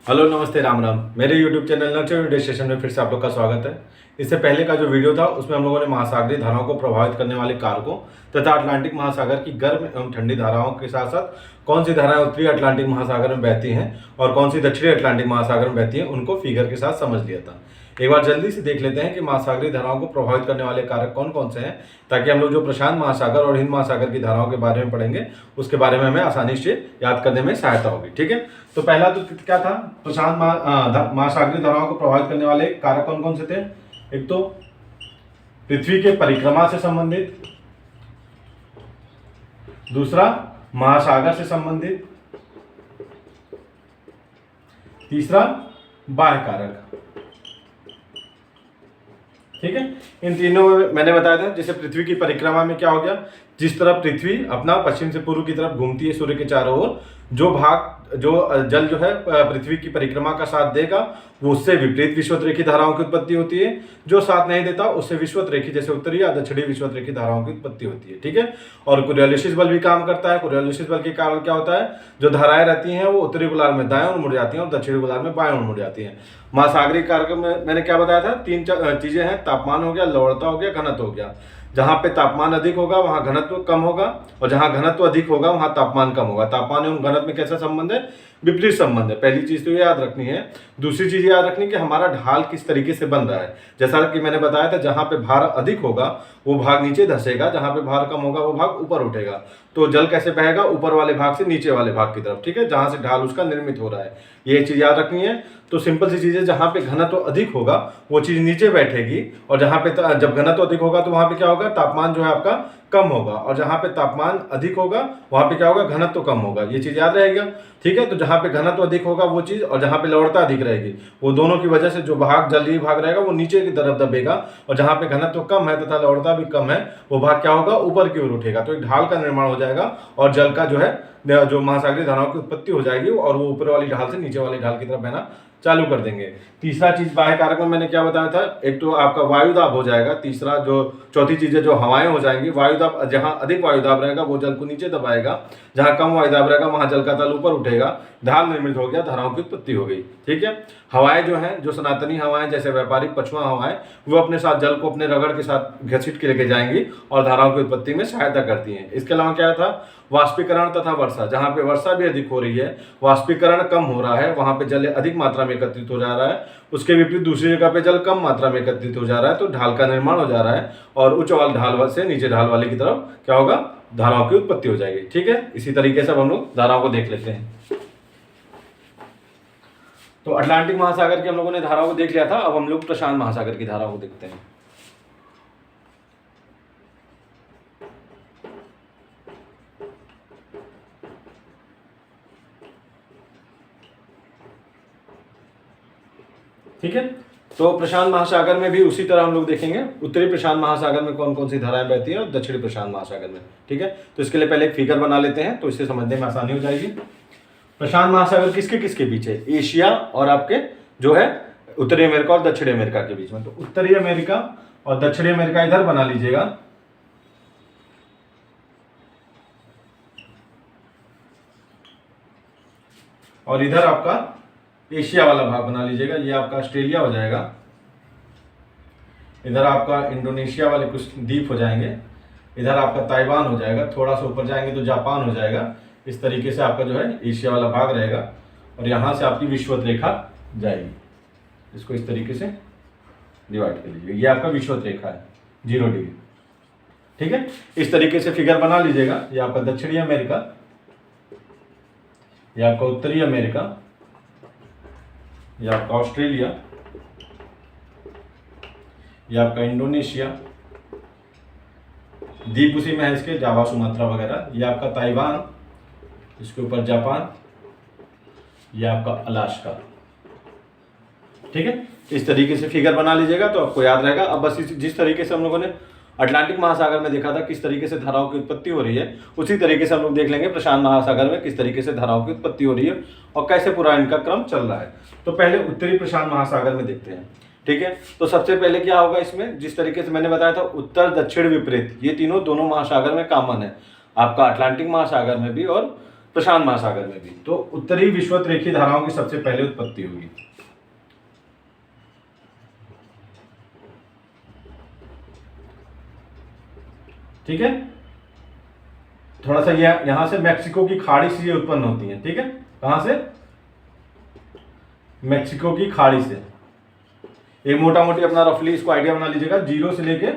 Hello नमस्ते राम राम। मेरे YouTube channel nurture video station में फिर से आप लोग का स्वागत है। इससे पहले का जो वीडियो था उसमें हम लोगों ने महासागरीय धाराओं को प्रभावित करने वाले कारकों तथा अटलांटिक महासागर की गर्म एवं ठंडी धाराओं के साथ साथ कौन सी धाराएं उत्तरी अटलांटिक महासागर में बहती हैं और कौन सी दक्षिणी अटलांटिक महासागर में बहती हैं उनको फिगर के साथ समझ लिया था। एक बार जल्दी से देख लेते हैं कि महासागरीय धाराओं को प्रभावित करने वाले कारक कौन कौन से हैं, ताकि हम लोग जो प्रशांत महासागर और हिंद महासागर की धाराओं के बारे में पढ़ेंगे उसके बारे में हमें आसानी से याद करने में सहायता होगी। ठीक है, तो पहला तो क्या था, प्रशांत महासागरीय धाराओं को प्रभावित करने वाले कारक कौन कौन से थे। एक तो पृथ्वी के परिक्रमा से संबंधित, दूसरा महासागर से संबंधित, तीसरा बाह्य कारक। ठीक है, इन तीनों में मैंने बताया था। जैसे पृथ्वी की परिक्रमा में क्या हो गया, जिस तरफ पृथ्वी अपना पश्चिम से पूर्व की तरफ घूमती है सूर्य के चारों ओर, जो जल जो है पृथ्वी की परिक्रमा का साथ देगा वो उससे विपरीत विषुवत-रेखी धाराओं की उत्पत्ति होती है। जो साथ नहीं देता उससे विषुवत-रेखी जैसे उत्तरी या दक्षिणी विषुवत-रेखी धाराओं की उत्पत्ति होती है। ठीक है, और कोरियोलिसिस बल भी काम करता है। कोरियोलिसिस बल के कारण क्या होता है, जो धाराएं रहती हैं वो उत्तरी गोलार्ध में दाएं ओर मुड़ जाती हैं और दक्षिणी गोलार्ध में बाएं ओर मुड़ जाती हैं। महासागरीय कारक में मैंने क्या बताया था, तीन चीजें हैं। तापमान हो गया, लवणता हो गया, घनत्व हो गया। जहां पे तापमान अधिक होगा वहां घनत्व कम होगा, और जहां घनत्व अधिक होगा वहां तापमान कम होगा। तापमान एवं घनत्व में कैसा संबंध है, विपरीत संबंध है। पहली चीज तो ये याद रखनी है। दूसरी चीज याद रखनी कि हमारा ढाल किस तरीके से बन रहा है। जैसा कि मैंने बताया था, जहां पे भार अधिक होगा वो भाग नीचे धसेगा, जहां पे भार कम होगा वो भाग ऊपर उठेगा। तो जल कैसे बहेगा, ऊपर वाले भाग से नीचे वाले भाग की तरफ। ठीक है, जहां से ढाल उसका निर्मित हो रहा है, ये चीज याद रखनी है। तो सिंपल सी चीज है, जहां पे घनत्व अधिक होगा वो चीज नीचे बैठेगी, और जहां पे जब घनत्व अधिक होगा तो वहां पे क्या होगा, तापमान जो है आपका कम होगा, और जहां पे तापमान अधिक होगा वहां पे क्या होगा, घनत्व कम होगा। ये चीज याद रहेगा। ठीक है, तो जहां पे घनत्व अधिक होगा वो चीज, और जहां पे लवणता अधिक रहेगी, वो दोनों की वजह से जो भाग जलीय भाग रहेगा वो नीचे की तरफ दबेगा, और जहां पे घनत्व कम है तथा लवणता भी कम है वो भाग क्या होगा, ऊपर की ओर उठेगा। तो एक ढाल का निर्माण हो जाएगा, और जल का जो है जो महासागरीय धाराओं की उत्पत्ति हो जाएगी, और वो ऊपर वाली ढाल से नीचे वाली ढाल की तरफ बहना चालू कर देंगे। तीसरा चीज बाह्य कारक में मैंने क्या बताया था, एक तो आपका वायुदाब हो जाएगा। तीसरा जो चौथी चीज है, जो हवाएं हो जाएंगी। वायुदाब, जहां अधिक वायुदाब रहेगा वो जल को नीचे दबाएगा, जहां कम वायुदाब रहेगा वहां जल का तल ऊपर उठेगा। ढाल निर्मित हो गया, धाराओं की उत्पत्ति हो गई। ठीक है, हवाएं जो हैं, जो सनातनी हवाएं जैसे व्यापारिक पछुआ हवाएं, वो अपने साथ जल को अपने रगड़ के साथ घसीट के लेके जाएंगी और धाराओं की उत्पत्ति में सहायता करती हैं। इसके अलावा क्या था, वाष्पीकरण तथा वर्षा। जहां पे वर्षा भी अधिक हो रही है, वाष्पीकरण कम हो रहा है, वहां पे जल अधिक मात्रा में एकत्रित हो जा रहा है। उसके विपरीत दूसरी जगह पे जल कम मात्रा में एकत्रित हो जा रहा है, तो ढाल का निर्माण हो जा रहा है, और उच्च वाली ढाल से नीचे ढाल वाली की तरफ क्या होगा, धाराओं की उत्पत्ति हो जाएगी। ठीक है, इसी तरीके से हम लोग धाराओं को देख लेते हैं। तो अटलांटिक महासागर की हम लोगों ने धाराओं को देख लिया था। अब हम लोग प्रशांत महासागर की धाराओं को देखते हैं। ठीक है, तो प्रशांत महासागर में भी उसी तरह हम लोग देखेंगे उत्तरी प्रशांत महासागर में कौन कौन सी धाराएं बहती हैं और दक्षिणी प्रशांत महासागर में। ठीक है, तो इसके लिए पहले एक फिगर बना लेते हैं, तो इससे समझने में आसानी हो जाएगी। प्रशांत महासागर किसके किसके बीच है, एशिया और आपके जो है उत्तरी अमेरिका और दक्षिणी अमेरिका के बीच में। तो उत्तरी अमेरिका और दक्षिणी अमेरिका इधर बना लीजिएगा, और इधर आपका एशिया वाला भाग बना लीजिएगा। ये आपका ऑस्ट्रेलिया हो जाएगा, इधर आपका इंडोनेशिया वाले कुछ द्वीप हो जाएंगे, इधर आपका ताइवान हो जाएगा, थोड़ा सा ऊपर जाएंगे तो जापान हो जाएगा। इस तरीके से आपका जो है एशिया वाला भाग रहेगा, और यहाँ से आपकी विषुवत रेखा जाएगी। इसको इस तरीके से डिवाइड कर लीजिए, ये आपका विषुवत रेखा है 0 डिग्री। ठीक है, इस तरीके से फिगर बना लीजिएगा। ये आपका दक्षिणी अमेरिका, ये आपका उत्तरी अमेरिका, ये आपका ऑस्ट्रेलिया, ये आपका इंडोनेशिया, द्वीप उसी में है इसके, जावा सुमात्रा वगैरह, ये आपका ताइवान, इसके ऊपर जापान, ये आपका अलास्का। ठीक है, इस तरीके से फिगर बना लीजिएगा तो आपको याद रहेगा। अब बस जिस तरीके से हम लोगों ने अटलांटिक महासागर में देखा था किस तरीके से धाराओं की उत्पत्ति हो रही है, उसी तरीके से हम लोग देख लेंगे प्रशांत महासागर में किस तरीके से धाराओं की उत्पत्ति हो रही है और कैसे पूरा इनका क्रम चल रहा है। तो पहले उत्तरी प्रशांत महासागर में देखते हैं। ठीक है, तो सबसे पहले क्या होगा इसमें, जिस तरीके से मैंने बताया था उत्तर दक्षिण विपरीत, ये दोनों महासागर में कॉमन है, आपका अटलांटिक महासागर में भी और प्रशांत महासागर में भी। तो उत्तरी विषुवत रेखीय धाराओं की सबसे पहले उत्पत्ति होगी। ठीक है, थोड़ा सा यहां से मैक्सिको की खाड़ी से ये उत्पन्न होती है। ठीक है, कहां से? मैक्सिको की खाड़ी से। एक मोटा मोटी अपना रफली इसको आइडिया बना लीजिएगा, 0 से लेके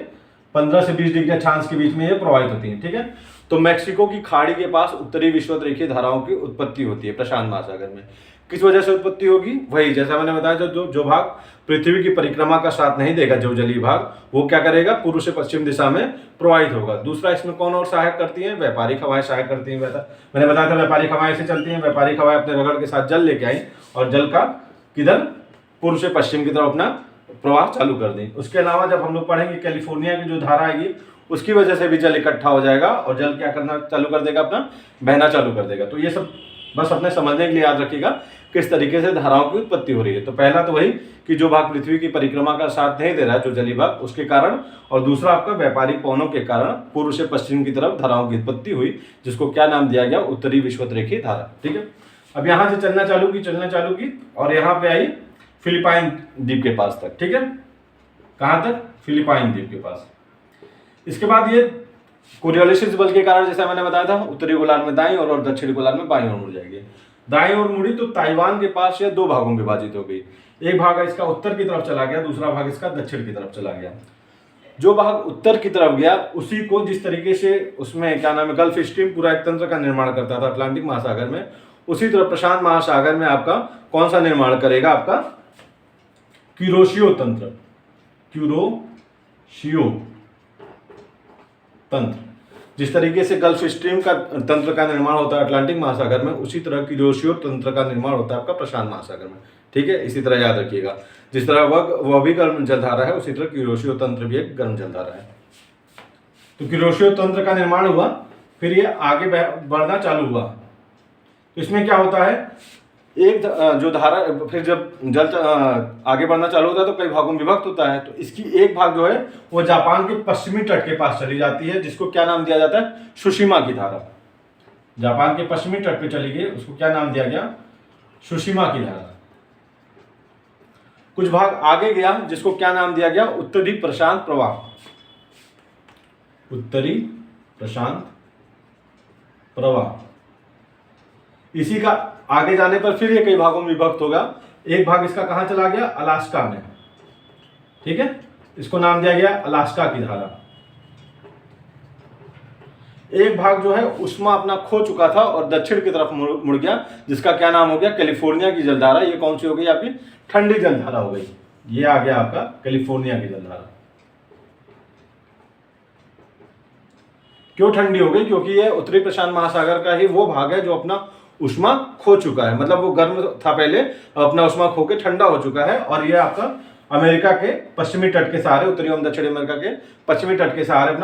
15 से 20 डिग्री अक्षांश के बीच में ये प्रवाहित होती है। ठीक है, तो मैक्सिको की खाड़ी के पास उत्तरी विषुवत रेखीय धाराओं की उत्पत्ति होती है प्रशांत महासागर में। किस वजह से उत्पत्ति होगी? वही जैसा मैंने बताया, जो भाग पृथ्वी की परिक्रमा का साथ नहीं देगा, जो जलीय भाग, वो क्या करेगा? पूर्व से पश्चिम दिशा में प्रवाहित होगा। दूसरा, इसमें कौन और सहायक करती है? व्यापारिक हवाएं सहायक करती हैं। मैंने बताया था व्यापारिक हवाएं ऐसे चलती हैं, व्यापारिक हवाएं अपने रगड़ के साथ जल लेके आई और जल का किधर? पूर्व से पश्चिम की तरफ अपना प्रवाह चालू कर दें। उसके अलावा जब हम लोग पढ़ेंगे कैलिफोर्निया की जो धारा आएगी, उसकी वजह से भी जल इकट्ठा हो जाएगा और जल क्या करना चालू कर देगा? अपना बहना चालू कर देगा। तो ये सब बस अपने समझने के लिए याद रखिएगा किस तरीके से धाराओं की उत्पत्ति हो रही है। तो पहला तो वही कि जो भाग पृथ्वी की परिक्रमा का साथ नहीं दे रहा है, जो जलीय भाग, उसके कारण, और दूसरा आपका व्यापारिक पवनों के कारण पूर्व से पश्चिम की तरफ धाराओं की उत्पत्ति हुई, जिसको क्या नाम दिया गया? उत्तरी विषुवत रेखीय धारा। ठीक है, अब यहां से चलना चालू की और यहाँ पे आई फिलिपाइन द्वीप के पास तक। ठीक है, कहां तक? फिलिपाइन द्वीप के पास। इसके बाद ये कोरियोलिसिस बल के कारण, जैसा मैंने बताया था, उत्तरी गोलार्ध में दाईं और दक्षिणी गोलार्ध में बाईं ओर मुड़ जाएगी। दाईं ओर मुड़ी तो ताइवान के पास ये 2 भागों में विभाजित हो गई। एक भाग इसका उत्तर की तरफ चला गया, दूसरा भाग इसका दक्षिण की तरफ चला गया। जो भाग उत्तर की तरफ गया, उसी को जिस तरीके से उसमें क्या नाम है, गल्फ स्ट्रीम पूरा एक तंत्र का निर्माण करता था अटलांटिक महासागर में, उसी तरह प्रशांत महासागर में आपका कौन सा निर्माण करेगा? आपका क्यूरोशियो तंत्र। क्यूरोशियो तंत्र। जिस तरीके से गल्फ स्ट्रीम का तंत्र का निर्माण होता है अटलांटिक महासागर में, उसी तरह क्यूरोशियो तंत्र का निर्माण होता है आपका प्रशांत महासागर में। ठीक है, इसी तरह याद रखिएगा, जिस तरह वह भी गर्म जलधारा है, उसी तरह क्यूरोशियो तंत्र भी एक गर्म जलधारा है। तो क्यूरोशियो तंत्र का निर्माण हुआ, फिर ये आगे बढ़ना चालू हुआ। तो इसमें क्या होता है? एक जो धारा, फिर जब जल आगे बढ़ना चालू होता है तो कई भागों में विभक्त होता है। तो इसकी एक भाग जो है वो जापान के पश्चिमी तट के पास चली जाती है, जिसको क्या नाम दिया जाता है? सुशिमा की धारा। जापान के पश्चिमी तट पे चली गई, उसको क्या नाम दिया गया? सुशिमा की धारा। कुछ भाग आगे गया, जिसको क्या नाम दिया गया? उत्तरी प्रशांत प्रवाह। उत्तरी प्रशांत प्रवाह। इसी का आगे जाने पर फिर ये कई भागों में विभक्त होगा। एक भाग इसका कहां चला गया? अलास्का में। ठीक है, इसको नाम दिया गया अलास्का की धारा। एक भाग जो है उष्मा अपना खो चुका था और दक्षिण की तरफ मुड़ गया, जिसका क्या नाम हो गया? कैलिफोर्निया की जलधारा। ये कौन सी हो गई? आपकी ठंडी जलधारा हो गई। ये आ गया आपका कैलिफोर्निया की जलधारा। क्यों ठंडी हो गई? क्योंकि ये उत्तरी प्रशांत महासागर का ही वो भाग है जो अपना उष्मा खो चुका है, मतलब वो गर्म था पहले, अपना उष्मा खो के ठंडा हो चुका है, और ये आपका अमेरिका के पश्चिमी तट के सहारे, उत्तरी एवं दक्षिणी अमेरिका के पश्चिमी तट के सहारे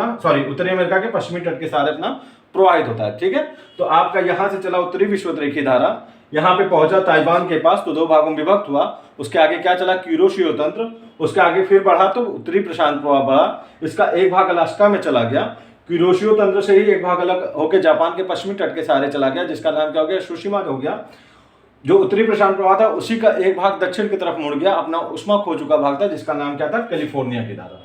उत्तरी अमेरिका के पश्चिमी तट के सहारे अपना प्रवाहित होता है। ठीक है, तो आपका यहां से चला उत्तरी विषुवत रेखीय धारा, यहां पे पहुंचा ताइवान के पास, तो 2 भागों में विभक्त हुआ। उसके आगे क्या चला? क्यूरोशियो तंत्र। उसके आगे फिर बढ़ा तो उत्तरी प्रशांत प्रवाह बढ़ा। इसका एक भाग अलास्का में चला गया। क्यूरोशियो तंत्र से ही एक भाग अलग होकर जापान के पश्चिमी तट के सहारे चला गया, जिसका नाम क्या हो गया? सुशिमा हो गया। जो उत्तरी प्रशांत प्रवाह था, उसी का एक भाग दक्षिण की तरफ मुड़ गया, अपना उष्मा खो चुका भाग था, जिसका नाम क्या था? कैलिफोर्निया की धारा।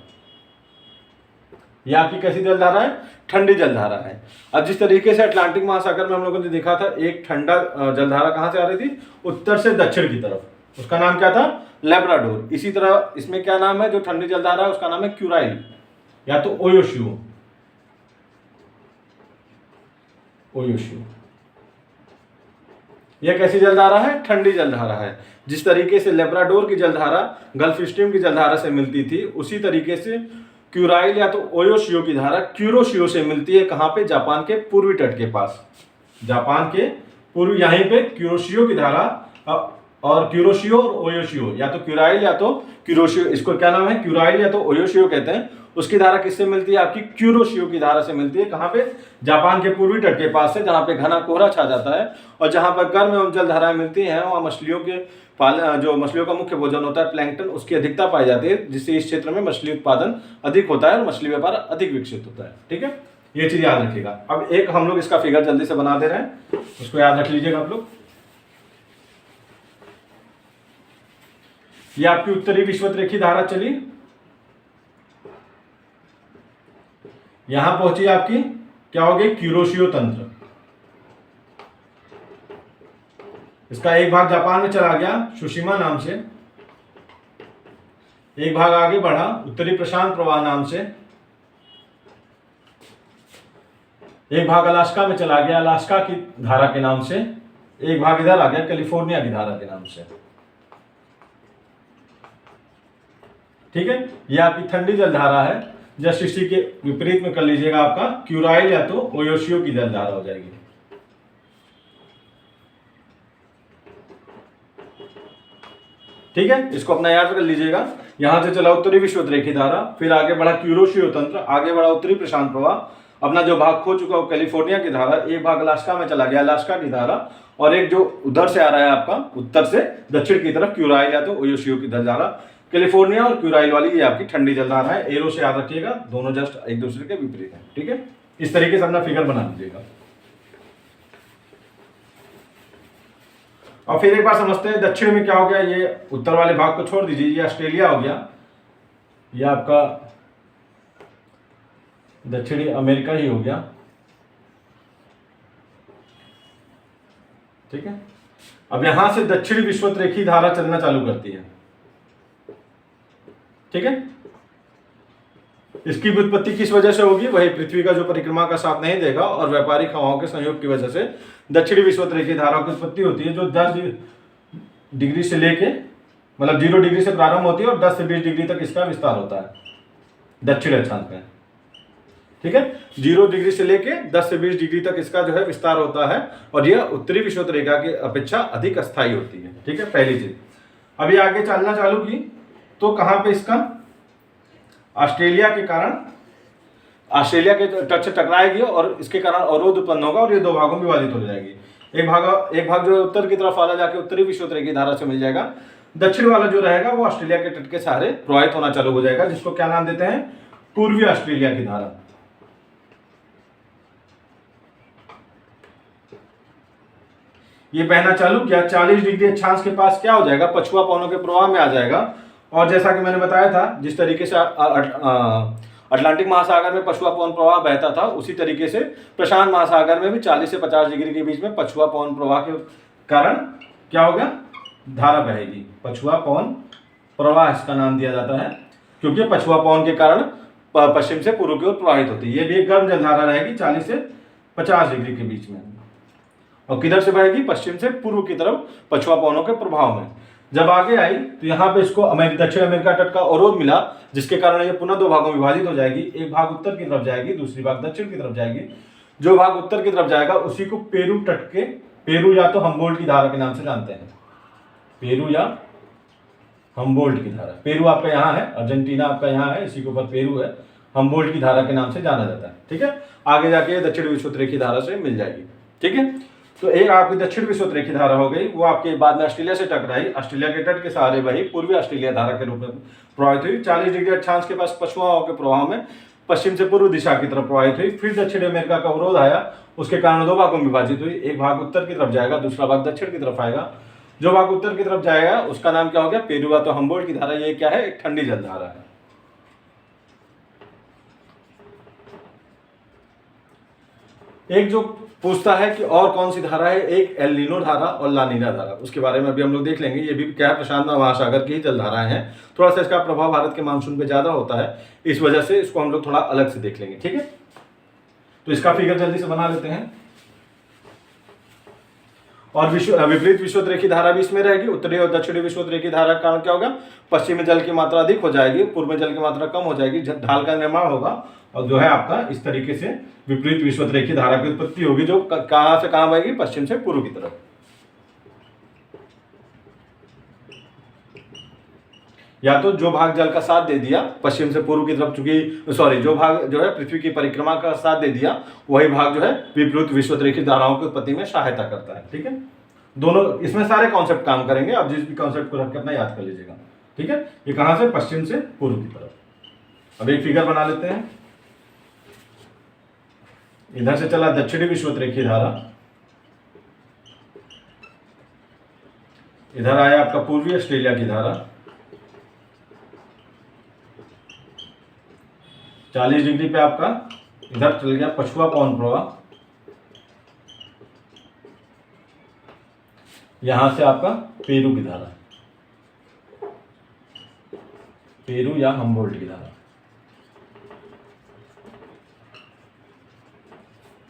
यह आपकी कैसी जलधारा है? ठंडी जलधारा है। अब जिस तरीके से अटलांटिक महासागर में हम लोगों ने देखा था, एक ठंडा जलधारा कहां से आ रही थी? उत्तर से दक्षिण की तरफ, उसका नाम क्या था? लेब्राडोर। इसी तरह इसमें क्या नाम है? जो ठंडी जलधारा है उसका नाम है क्यूराइल या तो ओयोशियो। यह कैसी जलधारा है? ठंडी जलधारा है। जिस तरीके से लेब्राडोर की जलधारा गल्फ स्ट्रीम की जलधारा से मिलती थी, उसी तरीके से क्यूराइल या तो ओयोशियो की धारा क्यूरोशियो से मिलती है। कहां पे? जापान के पूर्वी तट के पास। जापान के पूर्व, यहीं पे क्यूरोशियो की धारा, और क्यूरोशियो और ओयोशियो, या तो क्यूराइल या तो क्यूरोशियो, इसको क्या नाम है? क्यूराइल या तो ओयोशियो कहते हैं। उसकी धारा किससे मिलती है? आपकी क्यूरोशियो की धारा से मिलती है। कहां पे? जापान के पूर्वी तट के पास से, जहां पे घना कोहरा छा जाता है और जहां पर गर्म एवं जल धाराएं मिलती हैं, वहां मछलियों के जो मछलियों का मुख्य भोजन होता है प्लैंकटन, उसकी अधिकता पाई जाती है, जिससे इस क्षेत्र में मछली उत्पादन अधिक होता है और मछली व्यापार अधिक विकसित होता है। ठीक है, ये चीज याद रखिएगा। अब एक हम लोग इसका फिगर जल्दी से बना दे रहे हैं, उसको याद रख लीजिएगा आप लोग। ये आपकी उत्तरी विषुवत रेखी धारा चली, यहां पहुंची आपकी क्या हो गई, क्यूरोशियो तंत्र। इसका एक भाग जापान में चला गया सुशिमा नाम से, एक भाग आगे बढ़ा उत्तरी प्रशांत प्रवाह नाम से, एक भाग अलास्का में चला गया अलास्का की धारा के नाम से, एक भाग इधर आ गया कैलिफोर्निया की धारा के नाम से। ठीक है, ये आपकी ठंडी जलधारा है। जस्ट इसी के विपरीत में कर लीजिएगा आपका क्यूराइल या तो ओयोशियो की जलधारा हो जाएगी। ठीक है, इसको अपना याद कर लीजिएगा। यहां से चला उत्तरी विषुवत रेखी धारा, फिर आगे बढ़ा क्यूरोशियो तंत्र, आगे बढ़ा उत्तरी प्रशांत प्रवाह, अपना जो भाग खो चुका वो कैलिफोर्निया की धारा, एक भाग अलास्का में चला गया अलास्का की धारा, और एक जो उधर से आ रहा है आपका उत्तर से दक्षिण की तरफ क्यूराइल या तो ओयोशियो की जलधारा। कैलिफोर्निया और क्यूराइल वाली ये आपकी ठंडी जलधारा है। एरो से याद रखिएगा, दोनों जस्ट एक दूसरे के विपरीत है। ठीक है, इस तरीके से अपना फिगर बना लीजिएगा। और फिर एक बार समझते हैं दक्षिण में क्या हो गया। ये उत्तर वाले भाग को छोड़ दीजिए, ये ऑस्ट्रेलिया हो गया, ये आपका दक्षिणी अमेरिका ही हो गया। ठीक है, अब यहां से दक्षिणी विषुवत रेखी धारा चलना चालू करती है। ठीक है, इसकी व्युत्पत्ति किस वजह से होगी, वही पृथ्वी का जो परिक्रमा का साथ नहीं देगा और व्यापारिक हवाओं के संयोग की वजह से दक्षिणी विषुवत रेखी धारा की उत्पत्ति होती है, जो 10 डिग्री से लेके मतलब 0 डिग्री से प्रारंभ होती है और 10 से 20 डिग्री तक इसका विस्तार होता है दक्षिण अक्षांश में। ठीक है, 0 डिग्री से लेके 10 से 20 डिग्री तक इसका जो है विस्तार होता है, और यह उत्तरी विषुवत रेखा की अपेक्षा अधिक अस्थायी होती है। ठीक है, पहली चीज। अभी आगे चलना चालू की तो कहां पे इसका ऑस्ट्रेलिया के कारण, ऑस्ट्रेलिया के तट से टकराएगी और इसके कारण अवरोध उत्पन्न होगा और ये दो भागों में विभाजित हो जाएगी। एक भाग जो है उत्तर की तरफ वाला जाके उत्तरी विषुवत रेखी धारा से मिल जाएगा, दक्षिण वाला जो रहेगा वो ऑस्ट्रेलिया के तट के सहारे प्रवाहित होना चालू हो जाएगा, जिसको क्या नाम देते हैं, पूर्वी ऑस्ट्रेलिया की धारा। ये बहना चालू किया 40 डिग्री अक्षांश के पास क्या हो जाएगा, पछुआ पवनों के प्रवाह में आ जाएगा। और जैसा कि मैंने बताया था, जिस तरीके से अटलांटिक महासागर में पछुआ पवन प्रवाह बहता था, उसी तरीके से प्रशांत महासागर में भी 40 से 50 डिग्री के बीच में पछुआ पवन प्रवाह के कारण क्या होगा, धारा बहेगी। पछुआ पवन प्रवाह इसका नाम दिया जाता है, क्योंकि पछुआ पवन के कारण पश्चिम से पूर्व की ओर प्रवाहित होती है। ये भी एक गर्म जलधारा रहेगी 40 से 50 डिग्री के बीच में, और किधर से बहेगी, पश्चिम से पूर्व की तरफ पछुआ पवनों के प्रभाव में। जब आगे आई तो यहाँ पे इसको दक्षिण अमेरिका तट का अवरोध मिला, जिसके कारण ये पुनः दो भागों में विभाजित हो जाएगी। एक भाग उत्तर की तरफ जाएगी, दूसरी भाग दक्षिण की तरफ जाएगी। जो भाग उत्तर की तरफ जाएगा उसी को पेरू तट के, पेरू या तो हम्बोल्ट की धारा के नाम से जानते हैं, पेरू या हम्बोल्ट की धारा। पेरू आपका यहाँ है, अर्जेंटीना आपका यहाँ है, इसी के ऊपर पेरू है, हम्बोल्ट की धारा के नाम से जाना जाता है। ठीक है, आगे जाके दक्षिण विषुवत रेखी धारा से मिल जाएगी। ठीक है, तो एक आपकी दक्षिण विषुवत रेखी धारा हो गई, वो आपके बाद में ऑस्ट्रेलिया से टकराई, ऑस्ट्रेलिया के तट के सहारे बही, पूर्वी ऑस्ट्रेलिया धारा के रूप में प्रवाहित हुई। 40 डिग्री अक्षांश के पास पछुआ के प्रभाव में पश्चिम से पूर्व दिशा की तरफ प्रवाहित हुई। फिर दक्षिण अमेरिका का अवरोध आया, उसके कारण दो भागों में विभाजित हुई। एक भाग उत्तर की तरफ जाएगा, दूसरा भाग दक्षिण की तरफ आएगा। जो भाग उत्तर की तरफ जाएगा उसका नाम क्या हो गया, पेरू या तो हम्बोल्ट की धारा। ये क्या है, एक ठंडी जलधारा है। एक जो पूछता है कि और कौन सी धारा है, एक एल नीनो धारा और ला नीना धारा, उसके बारे में अभी हम लोग देख लेंगे। ये भी क्या है, प्रशांत महासागर की ही जलधाराएं हैं। थोड़ा सा इसका प्रभाव भारत के मानसून पे ज्यादा होता है, इस वजह से इसको हम लोग थोड़ा अलग से देख लेंगे। ठीक है, तो इसका फिगर जल्दी से बना लेते हैं। और विपरीत विषुवत रेखी धारा भी इसमें रहेगी। उत्तरी और दक्षिणी विषुवत रेखी धारा का कारण क्या होगा, पश्चिम में जल की मात्रा अधिक हो जाएगी, पूर्व में जल की मात्रा कम हो जाएगी, ढाल का निर्माण होगा, और जो है आपका इस तरीके से विपरीत विषुवत रेखी धारा की उत्पत्ति होगी, जो कहां से कहां बहेगी, पश्चिम से पूर्व की तरफ। या तो जो भाग जल का साथ दे दिया पश्चिम से पूर्व की तरफ, चूंकि जो भाग जो है पृथ्वी की परिक्रमा का साथ दे दिया, वही भाग जो है विपरीत विषुवत रेखी धाराओं की उत्पत्ति में सहायता करता है। ठीक है, दोनों इसमें सारे कॉन्सेप्ट काम करेंगे। आप जिस भी कॉन्सेप्ट को रख के अपना याद कर लीजिएगा। ठीक है, ये कहां से, पश्चिम से पूर्व की तरफ। अब एक फिगर बना लेते हैं। इधर से चला दक्षिणी विषुवत-रेखीय धारा, इधर आया आपका पूर्वी ऑस्ट्रेलिया की धारा, 40 डिग्री पे आपका इधर चल गया पछुआ पवन प्रवाह, यहां से आपका पेरू की धारा, पेरू या हम्बोल्ट की धारा।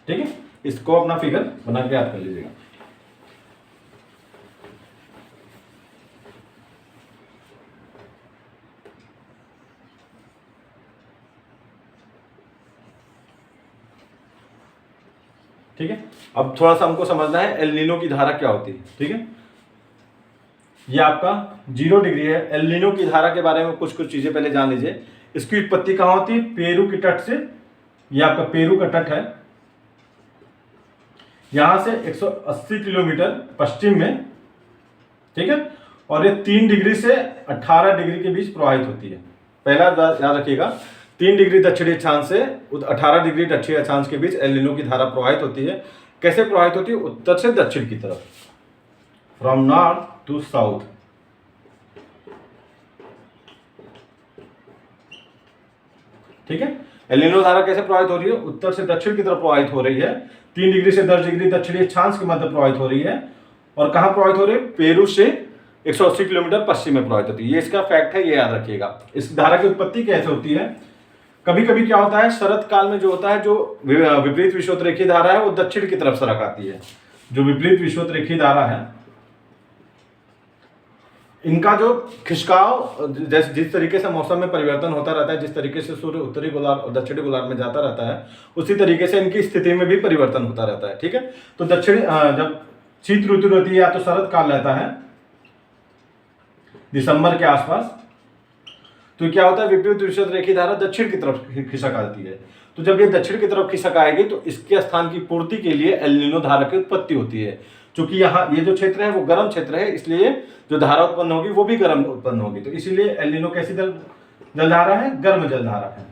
ठीक है, इसको अपना फिगर बना के याद कर लीजिएगा। ठीक है, अब थोड़ा सा हमको समझना है एल नीनो की धारा क्या होती है। ठीक है, ये आपका 0 डिग्री है। एल नीनो की धारा के बारे में कुछ कुछ चीजें पहले जान लीजिए। इसकी उत्पत्ति कहाँ होती है? पेरू के तट से। ये आपका पेरू का तट है, यहां से 180 किलोमीटर पश्चिम में। ठीक है, और ये 3 डिग्री से 18 डिग्री के बीच प्रवाहित होती है। पहला याद रखिएगा, 3 डिग्री दक्षिणी अक्षांश से 18 डिग्री दक्षिणी अक्षांश के बीच एल नीनो की धारा प्रवाहित होती है। कैसे प्रवाहित होती है? उत्तर से दक्षिण की तरफ, फ्रॉम नॉर्थ टू साउथ। ठीक है, एल नीनो धारा कैसे प्रवाहित हो रही है? उत्तर से दक्षिण की तरफ प्रवाहित हो रही है। 3 डिग्री से 10 डिग्री दक्षिणी अक्षांश के मध्य प्रवाहित हो रही है। और कहां प्रवाहित हो रही है? पेरू से 180 किलोमीटर पश्चिम में प्रवाहित होती है। ये इसका फैक्ट है, ये याद रखिएगा। इस धारा की उत्पत्ति कैसे होती है? कभी कभी क्या होता है, शरत काल में जो होता है, जो विपरीत विषुवत-रेखीय धारा है वो दक्षिण की तरफ सरक आती है। जो विपरीत विषुवत-रेखीय धारा है, इनका जो खिसकाव जिस तरीके से मौसम में परिवर्तन होता रहता है, जिस तरीके से सूर्य उत्तरी गोलार्ध और दक्षिणी गोलार्ध में जाता रहता है, उसी तरीके से इनकी स्थिति में भी परिवर्तन होता रहता है। ठीक है, तो दक्षिणी जब शीत ऋतु रहती है या तो शरत काल रहता है दिसंबर के आसपास, तो क्या होता है, विपरीत विषुवत-रेखीय धारा दक्षिण की तरफ खिसक आती है। तो जब ये दक्षिण की तरफ खिसक आएगी तो इसके स्थान की पूर्ति के लिए एल नीनो धारा की उत्पत्ति होती है। क्योंकि यहाँ ये जो क्षेत्र है वो गर्म क्षेत्र है, इसलिए जो धारा उत्पन्न होगी वो भी गर्म उत्पन्न होगी। तो इसीलिए एल नीनो कैसी जलधारा है? गर्म जलधारा है।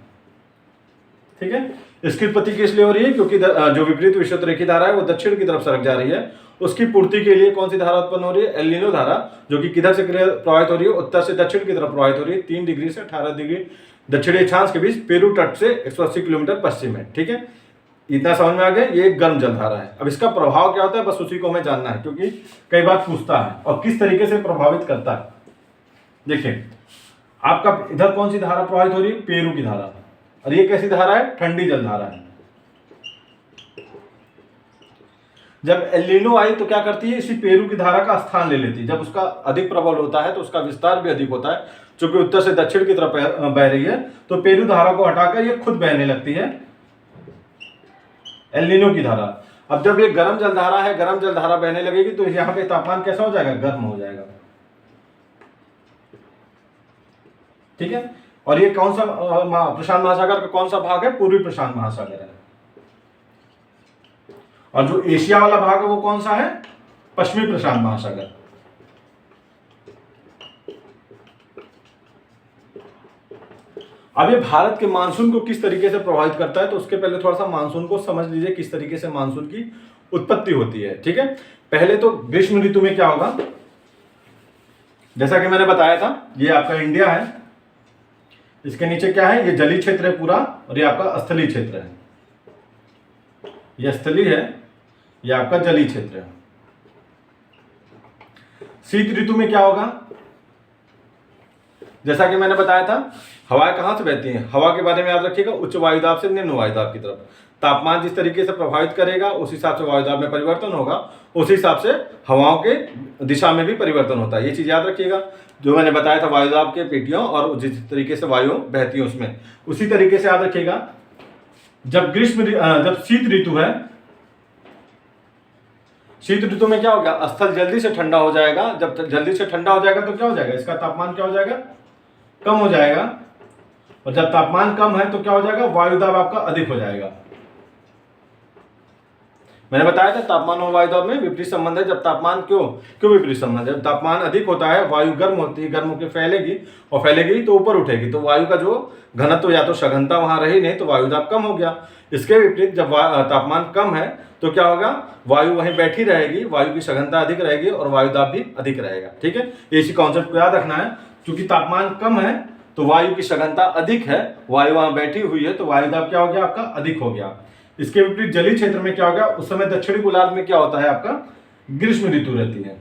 ठीक है, इसकी उत्पत्ति किस लिए हो रही है? क्योंकि जो विपरीत विषुवत-रेखीय धारा है वो दक्षिण की तरफ सरक जा रही है। उसकी पूर्ति के लिए कौन सी धारा उत्पन्न हो रही है? एल नीनो धारा, जो कि किधर से प्रवाहित हो रही है? उत्तर से दक्षिण की तरफ प्रवाहित हो रही है। 3 डिग्री से 18 डिग्री दक्षिणी अक्षांश के बीच पेरू तट से 180 किलोमीटर पश्चिम में। ठीक है, इतना समझ में आ गया। ये एक गर्म जलधारा है। अब इसका प्रभाव क्या होता है, बस उसी को हमें जानना है, क्योंकि कई बार पूछता है और किस तरीके से प्रभावित करता है। देखिए, आपका इधर कौन सी धारा प्रवाहित हो रही है? पेरू की धारा। और ये कैसी धारा है? ठंडी जलधारा है। जब एल नीनो आई तो क्या करती है? इसी पेरू की धारा का स्थान ले लेती है। जब उसका अधिक प्रबल होता है तो उसका विस्तार भी अधिक होता है। चूंकि उत्तर से दक्षिण की तरफ बह रही है, तो पेरू धारा को हटाकर ये खुद बहने लगती है, एल नीनो की धारा। अब जब ये गर्म जलधारा है, गर्म जलधारा बहने लगेगी तो यहाँ पे तापमान कैसा हो जाएगा? गर्म हो जाएगा। ठीक है, और ये कौन सा प्रशांत महासागर का कौन सा भाग है? पूर्वी प्रशांत महासागर है। और जो एशिया वाला भाग है वो कौन सा है? पश्चिमी प्रशांत महासागर। अब ये भारत के मानसून को किस तरीके से प्रभावित करता है, तो उसके पहले थोड़ा सा मानसून को समझ लीजिए, किस तरीके से मानसून की उत्पत्ति होती है। ठीक है, पहले तो ग्रीष्म ऋतु में क्या होगा, जैसा कि मैंने बताया था, ये आपका इंडिया है, इसके नीचे क्या है? ये जलीय क्षेत्र है पूरा, और ये आपका स्थलीय क्षेत्र है। ये स्थलीय है, ये आपका जलीय क्षेत्र है। शीत ऋतु में क्या होगा? जैसा कि मैंने बताया था, हवाएं कहां से बहती हैं? हवा के बारे में याद रखिएगा, उच्च वायुदाब से निम्न वायुदाब की तरफ। तापमान जिस तरीके से प्रभावित करेगा उस हिसाब से वायुदाब में परिवर्तन होगा, उस हिसाब से हवाओं के दिशा में भी परिवर्तन होता है। ये चीज याद रखिएगा, जो मैंने बताया था वायुदाब के पेटियों और जिस तरीके से वायु बहती है उसमें, उसी तरीके से याद रखिएगा। जब शीत ऋतु है, शीत ऋतु में क्या हो गया? स्थल जल्दी से ठंडा हो जाएगा। जब जल्दी से ठंडा हो जाएगा तो क्या हो जाएगा? इसका तापमान क्या हो जाएगा? कम हो जाएगा। और जब तापमान कम है तो क्या हो जाएगा? वायुदाब आपका अधिक हो जाएगा। मैंने बताया था तापमान और वायु दाब में विपरीत संबंध है। जब तापमान क्यों विपरीत संबंध है? जब तापमान अधिक होता है वायु गर्म होती है, गर्म होकर फैलेगी और फैलेगी तो ऊपर उठेगी, तो वायु का जो घनत्व या तो सघनता वहां रही नहीं तो वायु दाब कम हो गया। इसके विपरीत जब तापमान कम है तो क्या होगा? वायु वहीं बैठी रहेगी, वायु की सघनता अधिक रहेगी और वायु दाब भी अधिक रहेगा। ठीक है, इसी कॉन्सेप्ट को याद रखना है। क्योंकि तापमान कम है तो वायु की सघनता अधिक है, वायु वहां बैठी हुई है तो वायु दाब क्या हो गया? आपका अधिक हो गया। इसके विपरीत जलीय क्षेत्र में क्या होगा? उस समय दक्षिणी गोलार्ध में क्या होता है? आपका ग्रीष्म ऋतु रहती है।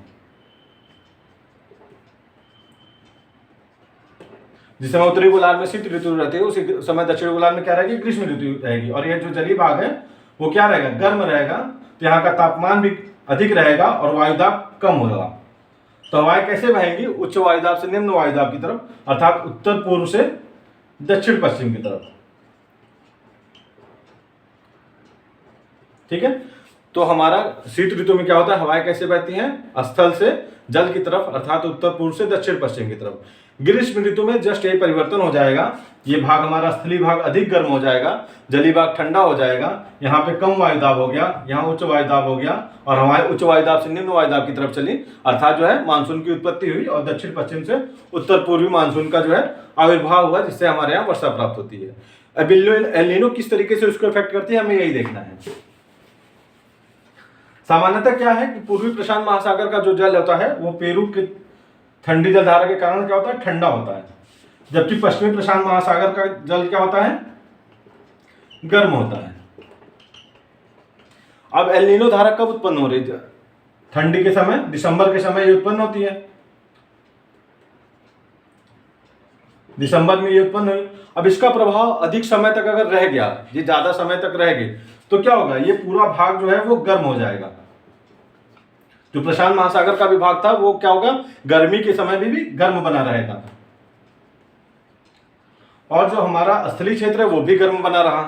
जिस समय उत्तरी गोलार्ध में शीत ऋतु रहती है उसी समय दक्षिणी गोलार्ध में क्या रहेगी? ग्रीष्म ऋतु रहेगी। और ये जो जलीय भाग है वो क्या रहेगा? गर्म रहेगा, तो यहाँ का तापमान भी अधिक रहेगा और वायुदाब कम होगा। तो हवाएं कैसे बहेंगी? उच्च वायुदाब से निम्न वायुदाब की तरफ, अर्थात उत्तर पूर्व से दक्षिण पश्चिम की तरफ। ठीक है, तो हमारा शीत ऋतु में क्या होता है? हवाएं कैसे बहती हैं? स्थल से जल की तरफ, अर्थात उत्तर पूर्व से दक्षिण पश्चिम की तरफ। ग्रीष्म ऋतु में जस्ट यही परिवर्तन हो जाएगा, ये भाग हमारा स्थलीय भाग अधिक गर्म हो जाएगा, जलीय भाग ठंडा हो जाएगा, यहाँ पे कम वायुदाब हो गया, यहाँ उच्च वायुदाब हो गया और हमारे उच्च वायुदाब से निम्न वायुदाब की तरफ चली, अर्थात जो है मानसून की उत्पत्ति हुई और दक्षिण पश्चिम से उत्तर पूर्वी मानसून का जो है आविर्भाव हुआ, जिससे हमारे यहाँ वर्षा प्राप्त होती है। अब एल नीनो किस तरीके से उसको इफेक्ट करती है, हमें यही देखना है। सामान्यतः क्या है कि पूर्वी प्रशांत महासागर का जो जल होता है वो पेरू के ठंडी जलधारा के कारण क्या होता है? ठंडा होता है, जबकि पश्चिमी प्रशांत महासागर का जल क्या होता है? गर्म होता है। अब एल नीनो धारा कब उत्पन्न हो रही है? ठंडी के समय, दिसंबर के समय ये उत्पन्न होती है। दिसंबर में ये उत्पन्न हुई। अब इसका प्रभाव अधिक समय तक अगर रह गया, ये ज्यादा समय तक रह गई, तो क्या होगा? ये पूरा भाग जो है वो गर्म हो जाएगा। जो प्रशांत महासागर का विभाग था वो क्या होगा? गर्मी के समय में भी गर्म बना रहेगा। और जो हमारा स्थलीय क्षेत्र है वो भी गर्म बना रहा।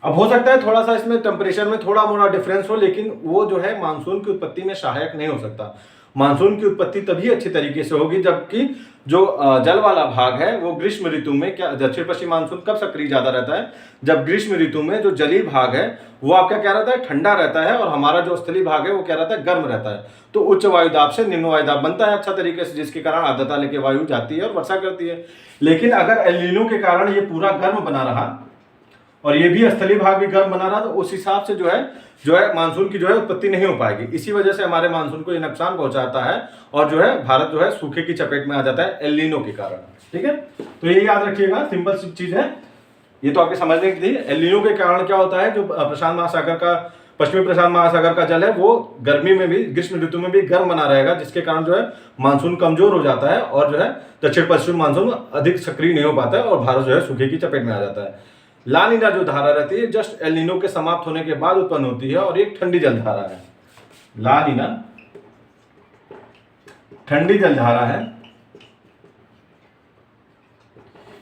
अब हो सकता है थोड़ा सा इसमें टेम्परेचर में थोड़ा मोड़ा डिफरेंस हो, लेकिन वो जो है मानसून की उत्पत्ति में सहायक नहीं हो सकता। मानसून की उत्पत्ति तभी अच्छी तरीके से होगी जबकि जो जल वाला भाग है वो ग्रीष्म ऋतु में, क्या दक्षिण पश्चिम मानसून कब सक्रिय ज्यादा रहता है? जब ग्रीष्म ऋतु में जो जलीय भाग है वो आपका क्या रहता है? ठंडा रहता है, और हमारा जो स्थलीय भाग है वो क्या रहता है? गर्म रहता है। तो उच्च वायुदाब से निम्न वायुदाब बनता है अच्छा तरीके से, जिसके कारण आर्द्रता लेके वायु जाती है और वर्षा करती है। लेकिन अगर एल नीनो के कारण ये पूरा गर्म बना रहा और ये भी स्थलीय भाग भी गर्म बना रहा, तो उस हिसाब से जो है मानसून की जो है उत्पत्ति नहीं हो पाएगी। इसी वजह से हमारे मानसून को ये नुकसान पहुंचाता है और जो है भारत जो है सूखे की चपेट में आ जाता है एल नीनो के कारण। ठीक है, तो ये याद रखिएगा, सिंपल सी चीज है, ये तो आपके समझने की थी। एल नीनो के कारण क्या होता है? जो प्रशांत महासागर का, पश्चिमी प्रशांत महासागर का जल है वो गर्मी में भी, ग्रीष्म ऋतु में भी गर्म बना रहेगा, जिसके कारण जो है मानसून कमजोर हो जाता है और जो है दक्षिण पश्चिम मानसून अधिक सक्रिय नहीं हो पाता है और भारत जो है सूखे की चपेट में आ जाता है। ला नीना जो धारा रहती है जस्ट एल नीनो के समाप्त होने के बाद उत्पन्न होती है और एक ठंडी जलधारा है। ला नीना ठंडी जलधारा है,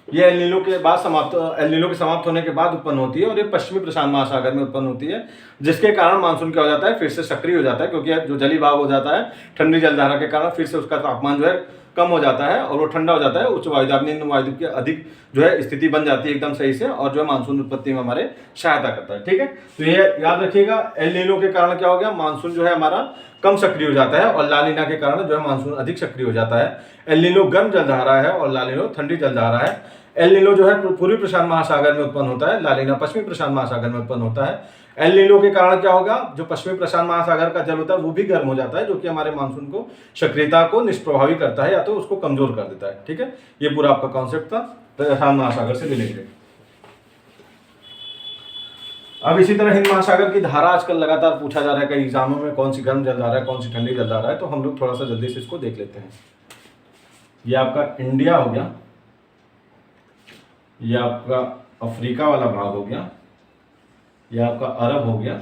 ये एल नीनो के समाप्त होने के बाद उत्पन्न होती है और ये पश्चिमी प्रशांत महासागर में उत्पन्न होती है, जिसके कारण मानसून क्या हो जाता है? फिर से सक्रिय हो जाता है, क्योंकि जो जलीय भाग हो जाता है ठंडी जलधारा के कारण फिर से उसका तापमान जो है कम हो जाता है और वो ठंडा हो जाता है, उच्च वायुदाब निम्न वायुदाब की अधिक जो है स्थिति बन जाती है एकदम सही से, और जो है मानसून उत्पत्ति में हमारे सहायता करता है। ठीक है, तो ये याद रखिएगा, एल नीनो के कारण क्या हो गया? मानसून जो है हमारा कम सक्रिय हो जाता है और ला नीना के कारण जो है मानसून अधिक सक्रिय हो जाता है। एल नीनो गर्म जलधारा है और ला नीनो ठंडी जलधारा है। एल नीनो जो है पूर्वी प्रशांत महासागर में उत्पन्न होता है, ला नीना पश्चिमी प्रशांत महासागर में उत्पन्न होता है। एल नीनो के कारण क्या होगा? जो पश्चिमी प्रशांत महासागर का जल होता है वो भी गर्म हो जाता है, जो कि हमारे मानसून को सक्रियता को निष्प्रभावी करता है या तो उसको कमजोर कर देता है। ठीक है, ये पूरा आपका कॉन्सेप्ट था प्रशांत महासागर से रिलेटेड। अब इसी तरह हिंद महासागर की धारा आजकल लगातार पूछा जा रहा है कई एग्जामों में, कौन सी गर्म जलधारा है, कौन सी ठंडी जलधारा है, तो हम लोग थोड़ा सा जल्दी से इसको देख लेते हैं। ये आपका इंडिया हो गया, ये आपका अफ्रीका वाला भाग हो गया, ये आपका अरब हो गया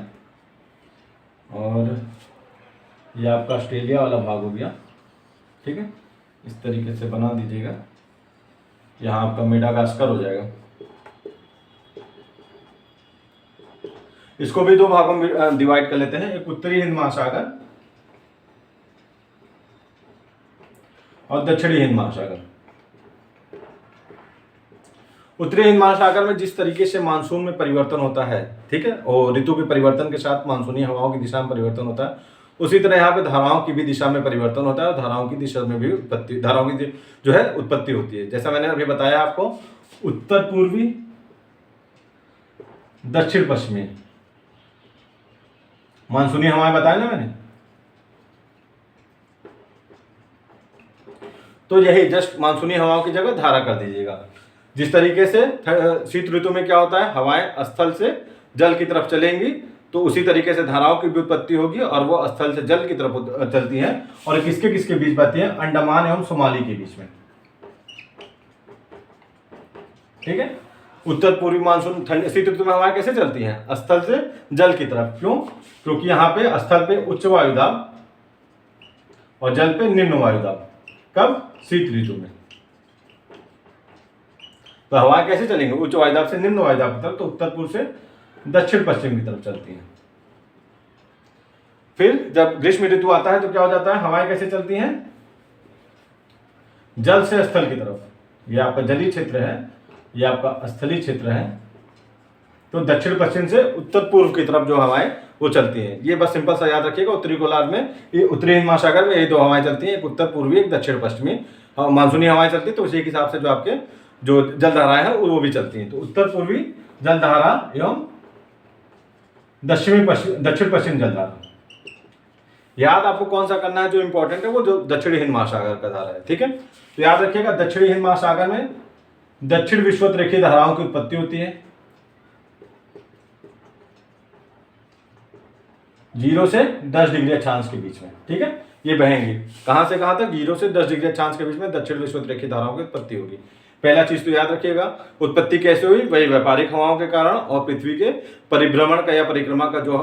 और ये आपका ऑस्ट्रेलिया वाला भाग हो गया। ठीक है, इस तरीके से बना दीजिएगा, यहाँ आपका मेडागास्कर हो जाएगा। इसको भी दो भागों में डिवाइड कर लेते हैं, एक उत्तरी हिंद महासागर और दक्षिणी हिंद महासागर। उत्तरी हिंद महासागर में जिस तरीके से मानसून में परिवर्तन होता है, ठीक है, और ऋतु के परिवर्तन के साथ मानसूनी हवाओं की दिशा में परिवर्तन होता है, उसी तरह यहाँ पे धाराओं की भी दिशा में परिवर्तन होता है और धाराओं की दिशा में भी धाराओं की जो है उत्पत्ति होती है। जैसा मैंने अभी बताया आपको, उत्तर पूर्वी, दक्षिण पश्चिमी मानसूनी हवाएं बताया ना मैंने। तो यही जस्ट मानसूनी हवाओं की जगह धारा कर दीजिएगा। जिस तरीके से शीत ऋतु में क्या होता है, हवाएं स्थल से जल की तरफ चलेंगी, तो उसी तरीके से धाराओं की भी उत्पत्ति होगी और वो स्थल से जल की तरफ चलती हैं और किसके किसके बीच बहती हैं, अंडमान एवं सोमाली के बीच में। ठीक है, उत्तर पूर्वी मानसून शीत ऋतु में हवाएं कैसे चलती हैं, स्थल से जल की तरफ। क्यों? क्योंकि यहाँ पे स्थल पे उच्च वायुदाब और जल पे निम्न वायुदाब। कब? शीत ऋतु में। तो हवाएं कैसे चलेंगे, उच्च वायुदाब से निम्न वायुदाब की तरफ, तो उत्तर पूर्व से दक्षिण पश्चिम की तरफ चलती हैं। फिर जब ग्रीष्म ऋतु आता है तो क्या हो जाता है, हवाएं कैसे चलती हैं, जल से स्थल की तरफ। ये आपका जलीय क्षेत्र है, ये आपका स्थलीय क्षेत्र है, तो दक्षिण पश्चिम से उत्तर पूर्व की तरफ जो हवाएं वो चलती हैं। ये बस सिंपल सा याद रखिएगा, उत्तरी गोलार्ध में, ये उत्तरी हिंद महासागर में यही दो हवाएं चलती हैं, एक उत्तर पूर्वी, एक दक्षिण पश्चिमी मानसूनी हवाएं चलती है। तो उसी के हिसाब से जो आपके जो जलधाराएं हैं वो भी चलती हैं। तो उत्तर पूर्वी जलधारा एवं दक्षिण पश्चिम जलधारा। याद आपको कौन सा करना है, जो इंपॉर्टेंट है वो जो दक्षिणी हिंद महासागर का धारा है। ठीक है, तो याद रखिएगा, दक्षिणी हिंद महासागर में दक्षिण विषुवत रेखीय धाराओं की उत्पत्ति होती है 0 से 10 डिग्री अक्षांश के बीच में। ठीक है, ये बहेंगी कहां से कहां तक, 0 से 10 डिग्री अक्षांश के बीच में दक्षिण विषुवत रेखीय धाराओं की उत्पत्ति होगी। पहला चीज तो याद रखिएगा, उत्पत्ति कैसे हुई, वही व्यापारिक हवाओं के कारण और पृथ्वी के परिभ्रमण का या परिक्रमा का जो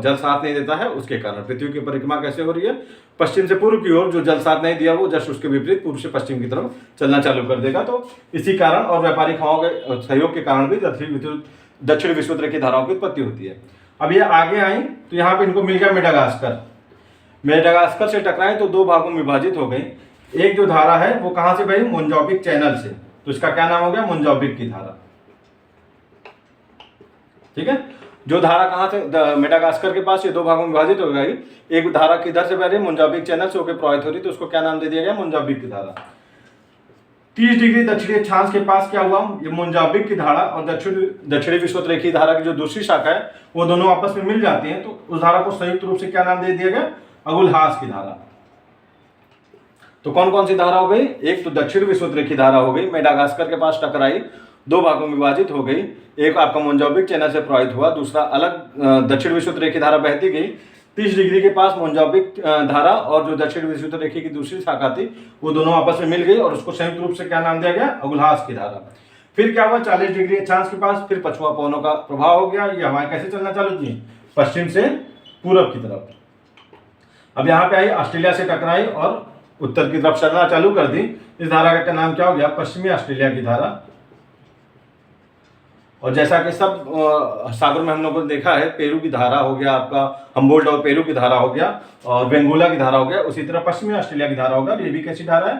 जल साथ नहीं देता है उसके कारण। पृथ्वी की परिक्रमा कैसे हो रही है, पश्चिम से पूर्व की ओर, जो जल साथ नहीं दिया वो जस्ट उसके विपरीत पूर्व से पश्चिम की तरफ चलना चालू कर देगा। तो इसी कारण और व्यापारिक हवाओं के सहयोग के कारण भी दक्षिण विषुवत रेखीय धाराओं की उत्पत्ति होती है। अब ये आगे आई तो यहाँ पे इनको मिल गया मेडागास्कर। मेडागास्कर से टकराए तो दो भागों में विभाजित हो गई। एक जो धारा है वो कहां से बही, मोनजाम्बिक चैनल से, तो इसका क्या नाम हो गया, मोनजाम्बिक की धारा। ठीक है, जो धारा कहां से, मेडागास्कर के पास ये दो भागों में विभाजित हो गई। एक धारा किधर से बह रही है, मोनजाम्बिक चैनल से होकर प्रवाहित हो रही, तो उसको क्या नाम दे दिया गया, मोनजाम्बिक की धारा। 30 डिग्री दक्षिणी अक्षांश के पास क्या हुआ, ये मोनजाम्बिक की धारा और दक्षिणी विषुवत रेखीय धारा की जो दूसरी शाखा है वो दोनों आपस में मिल जाती हैं, तो उस धारा को संयुक्त रूप से क्या नाम दे दिया गया, अगुलहास की धारा। तो कौन कौन सी धारा हो गई, एक तो दक्षिण विषुवत रेखीय धारा हो गई, मेडागास्कर के पास टकराई, दो भागों में विभाजित हो गई, एक आपका मोनजाम्बिक चैनल से प्रवाहित हुआ, दूसरा अलग दक्षिण विषुवत रेखीय धारा बहती गई 30 डिग्री के पास मोनजाम्बिक धारा और जो दक्षिण विषुवत रेखीय की दूसरी शाखा थी वो दोनों आपस में मिल गई और उसको संयुक्त रूप से क्या नाम दिया गया, अगुलहास की धारा। फिर क्या हुआ, 40 डिग्री अक्षांश के पास फिर पछुआ पवनों का प्रभाव हो गया, ये हवाएं कैसे चलना चालू की, पश्चिम से पूरब की तरफ। अब यहाँ पे आई, ऑस्ट्रेलिया से टकराई और उत्तर की तरफ चलना चालू कर दी। इस धारा का नाम क्या हो गया, पश्चिमी ऑस्ट्रेलिया की धारा। और जैसा कि सब सागर में हम लोगों ने देखा है, पेरू की धारा हो गया आपका, हम्बोल्ट और पेरू की धारा हो गया और बेंगोला की धारा हो गया, उसी तरह पश्चिमी ऑस्ट्रेलिया की धारा होगा। ये भी कैसी धारा है,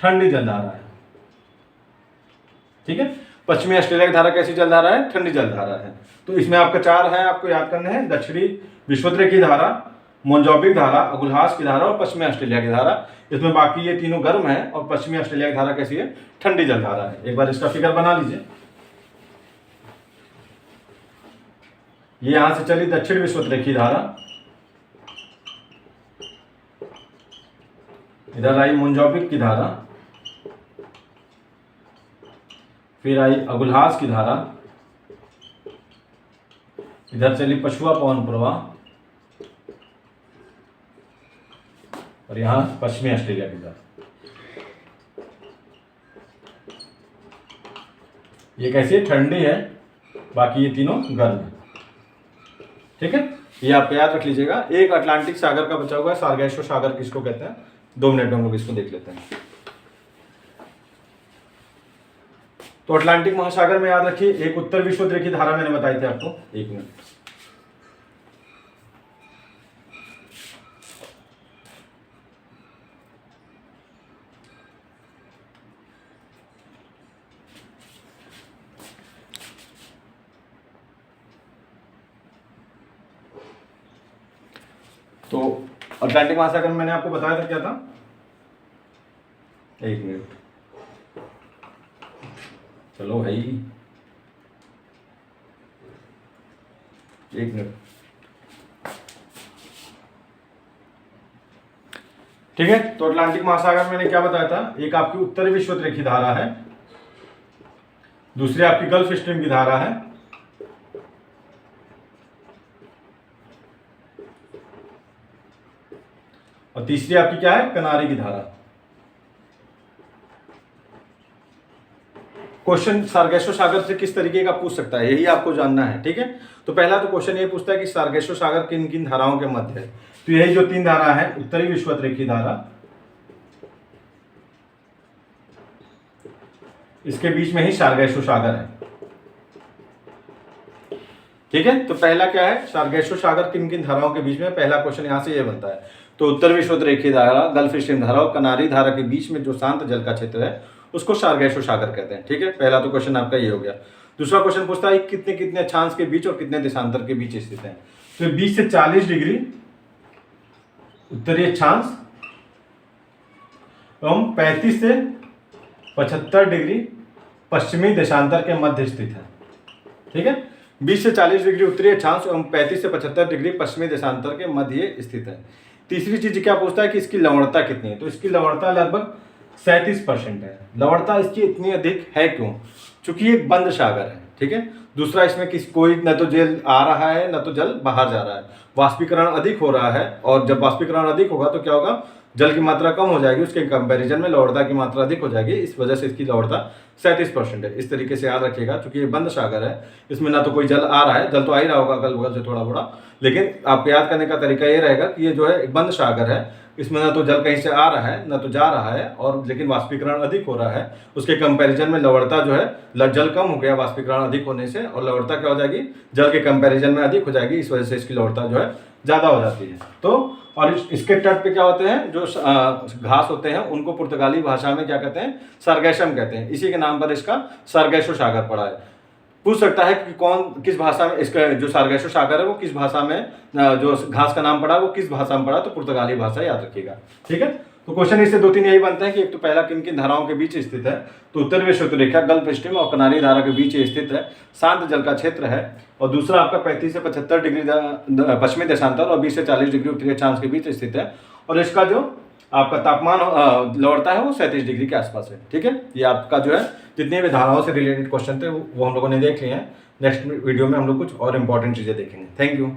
ठंडी जलधारा है। ठीक है, पश्चिमी ऑस्ट्रेलिया की धारा कैसी जलधारा है, ठंडी जलधारा है। तो इसमें आपका 4 है, आपको याद करने हैं, दक्षिणी विषुवत रेखीय धारा, मोनजाम्बिक धारा, अगुलहास की धारा और पश्चिमी ऑस्ट्रेलिया की धारा। इसमें बाकी ये तीनों गर्म है और पश्चिमी ऑस्ट्रेलिया की धारा कैसी है, ठंडी जलधारा है। एक बार इसका फिगर बना लीजिए। ये यहां से चली दक्षिण विषुवत रेखीय धारा, इधर आई मोनजाम्बिक की धारा, फिर आई अगुलहास की धारा, इधर चली पछुआ पवन प्रवाह और यहां पश्चिमी ऑस्ट्रेलिया की धारा। ये कैसी ठंडी है, बाकी ये तीनों गर्म है। ठीक है, ये आप याद रख लीजिएगा। एक अटलांटिक सागर का बचा हुआ है, सार्गेसो सागर किसको कहते हैं, 2 मिनट में हम लोग इसको देख लेते हैं। तो अटलांटिक महासागर में याद रखिए, एक उत्तर विषुवत रेखीय धारा मैंने बताई थी आपको, 1 मिनट। अटलांटिक महासागर में मैंने आपको बताया था क्या था, एक मिनट, चलो भाई एक मिनट, ठीक है। तो अटलांटिक महासागर में मैंने क्या बताया था, एक आपकी उत्तरी विषुवत-रेखीय धारा है, दूसरी आपकी गल्फ स्ट्रीम की धारा है, और तीसरी आपकी क्या है, कनारी की धारा। क्वेश्चन सार्गेशो सागर से किस तरीके का पूछ सकता है, यही आपको जानना है, ठीक है। तो पहला तो क्वेश्चन ये पूछता है कि सार्गेशो सागर किन किन धाराओं के मध्य है। तो यही जो 3 धारा है, उत्तरी विषुवत-रेखीय धारा, इसके बीच में ही सार्गेशो सागर है, ठीक है। तो पहला क्या है, सार्गेशो सागर किन किन धाराओं के बीच में, पहला क्वेश्चन यहां से ये बनता है। तो उत्तर विषुवत-रेखीय धारा, गल्फ स्ट्रीम धारा और कनारी धारा के बीच में जो शांत जल का क्षेत्र है उसको सार्गेशो सागर कहते हैं, ठीक है। पहला तो क्वेश्चन आपका ये हो गया। दूसरा क्वेश्चन पूछता है कितने कितने अक्षांश के बीच और कितने देशांतर के बीच स्थित है। तो 20 से 40 डिग्री उत्तरी अक्षांश एवं 35 से 75 डिग्री पश्चिमी देशांतर के मध्य स्थित है, ठीक है। 20 से 40 डिग्री उत्तरी अक्षांश एवं 35 से 75 डिग्री पश्चिमी देशांतर के मध्य स्थित है। तीसरी चीज क्या पूछता है कि इसकी लवणता कितनी है। तो इसकी लवणता लगभग 37% है। लवणता इसकी इतनी अधिक है क्यों, चूंकि ये बंद सागर है, ठीक है। दूसरा, इसमें कोई न तो जल आ रहा है न तो जल बाहर जा रहा है, वाष्पीकरण अधिक हो रहा है, और जब वाष्पीकरण अधिक होगा तो क्या होगा, जल की मात्रा कम हो जाएगी, उसके कंपैरिजन में लवणता की मात्रा अधिक हो जाएगी, इस वजह से इसकी लवणता 37% है। इस तरीके से याद रखिएगा, क्योंकि ये बंद सागर है, इसमें ना तो कोई जल आ रहा है, जल तो आ ही रहा होगा अगल बगल से थोड़ा थोड़ा, लेकिन आपको याद करने का तरीका ये रहेगा कि ये जो है एक बंद सागर है, इसमें ना तो जल कहीं से आ रहा है ना तो जा रहा है, और लेकिन वाष्पीकरण अधिक हो रहा है, उसके कंपैरिजन में लवणता जो है, जल कम हो गया वाष्पीकरण अधिक होने से, और लवणता क्या हो जाएगी, जल के कंपैरिजन में अधिक हो जाएगी, इस वजह से इसकी लवणता जो है ज़्यादा हो जाती है। तो और इसके तट पे क्या होते हैं, जो घास होते हैं उनको पुर्तगाली भाषा में क्या कहते हैं, सार्गेशम कहते हैं, इसी के नाम पर इसका सार्गेशो सागर पड़ा है। पूछ सकता है कि कौन किस भाषा में, इसका जो सार्गेशो सागर है वो किस भाषा में, जो घास का नाम पड़ा वो किस भाषा में पड़ा, तो पुर्तगाली भाषा याद रखिएगा, ठीक है। तो क्वेश्चन इससे 2-3 यही बनते हैं कि एक तो पहला किन किन धाराओं के बीच स्थित है, तो उत्तर विषुवत-रेखा, गल्फ स्ट्रीम और कनारी धारा के बीच स्थित है, शांत जल का क्षेत्र है, और दूसरा आपका 35 से 75 डिग्री पश्चिमी देशांतर और 20 से 40 डिग्री उत्तरी अक्षांश के बीच स्थित है, और इसका जो आपका तापमान लवणता है वो 37 डिग्री के आसपास है, ठीक है। ये आपका जो है जितने भी धाराओं से रिलेटेड क्वेश्चन थे वो हम लोगों ने देख लिए हैं। नेक्स्ट वीडियो में हम लोग कुछ और इंपॉर्टेंट चीज़ें देखेंगे। Thank you.